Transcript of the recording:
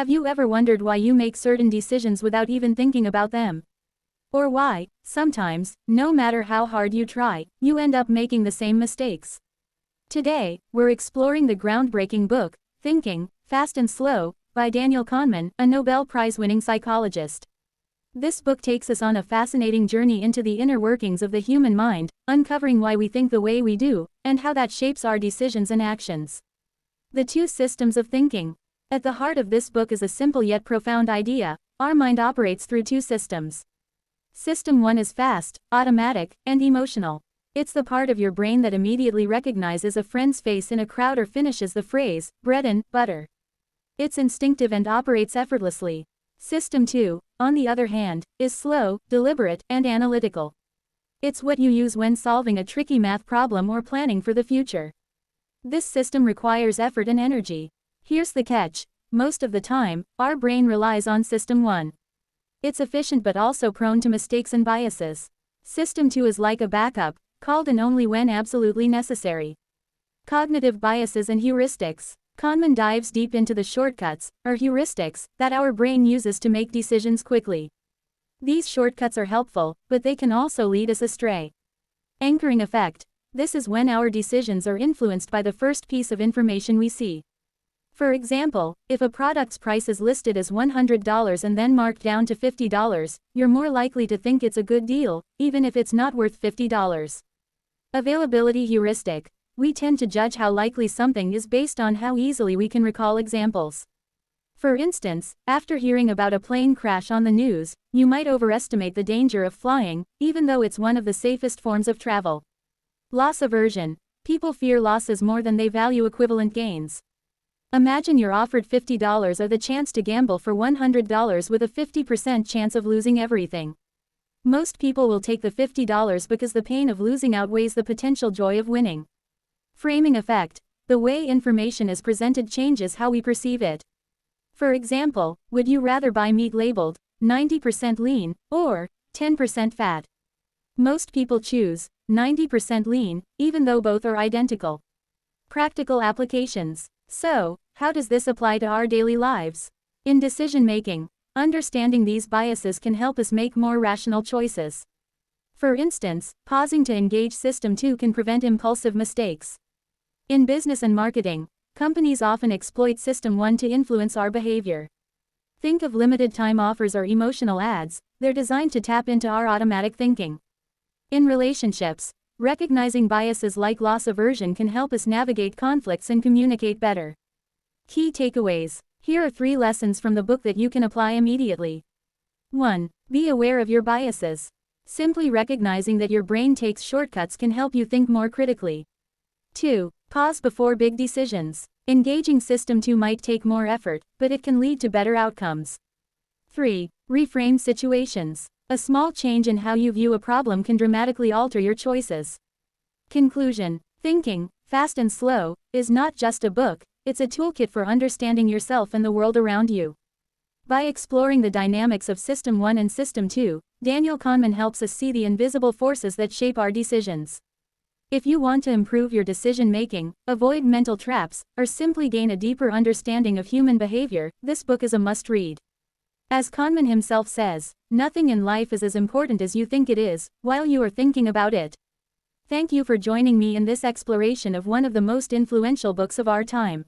Have you ever wondered why you make certain decisions without even thinking about them? Or why, sometimes, no matter how hard you try, you end up making the same mistakes? Today, we're exploring the groundbreaking book, Thinking, Fast and Slow, by Daniel Kahneman, a Nobel Prize-winning psychologist. This book takes us on a fascinating journey into the inner workings of the human mind, uncovering why we think the way we do, and how that shapes our decisions and actions. The two systems of thinking. At the heart of this book is a simple yet profound idea: our mind operates through two systems. System 1 is fast, automatic, and emotional. It's the part of your brain that immediately recognizes a friend's face in a crowd or finishes the phrase, bread and butter. It's instinctive and operates effortlessly. System 2, on the other hand, is slow, deliberate, and analytical. It's what you use when solving a tricky math problem or planning for the future. This system requires effort and energy. Here's the catch: most of the time, our brain relies on System 1. It's efficient but also prone to mistakes and biases. System 2 is like a backup, called in only when absolutely necessary. Cognitive biases and heuristics. Kahneman dives deep into the shortcuts, or heuristics, that our brain uses to make decisions quickly. These shortcuts are helpful, but they can also lead us astray. Anchoring effect. This is when our decisions are influenced by the first piece of information we see. For example, if a product's price is listed as $100 and then marked down to $50, you're more likely to think it's a good deal, even if it's not worth $50. Availability heuristic. We tend to judge how likely something is based on how easily we can recall examples. For instance, after hearing about a plane crash on the news, you might overestimate the danger of flying, even though it's one of the safest forms of travel. Loss aversion. People fear losses more than they value equivalent gains. Imagine you're offered $50 or the chance to gamble for $100 with a 50% chance of losing everything. Most people will take the $50 because the pain of losing outweighs the potential joy of winning. Framing effect. The way information is presented changes how we perceive it. For example, would you rather buy meat labeled 90% lean or 10% fat? Most people choose 90% lean, even though both are identical. Practical applications. So, how does this apply to our daily lives? In decision making, understanding these biases can help us make more rational choices. For instance, pausing to engage System 2 can prevent impulsive mistakes. In business and marketing, companies often exploit System 1 to influence our behavior. Think of limited-time offers or emotional ads; they're designed to tap into our automatic thinking. In relationships, recognizing biases like loss aversion can help us navigate conflicts and communicate better. Key takeaways. Here are 3 lessons from the book that you can apply immediately. 1. Be aware of your biases. Simply recognizing that your brain takes shortcuts can help you think more critically. 2. Pause before big decisions. Engaging System 2 might take more effort, but it can lead to better outcomes. 3. Reframe situations. A small change in how you view a problem can dramatically alter your choices. Conclusion. Thinking, Fast and Slow, is not just a book, it's a toolkit for understanding yourself and the world around you. By exploring the dynamics of System 1 and System 2, Daniel Kahneman helps us see the invisible forces that shape our decisions. If you want to improve your decision-making, avoid mental traps, or simply gain a deeper understanding of human behavior, this book is a must-read. As Kahneman himself says, nothing in life is as important as you think it is, while you are thinking about it. Thank you for joining me in this exploration of one of the most influential books of our time.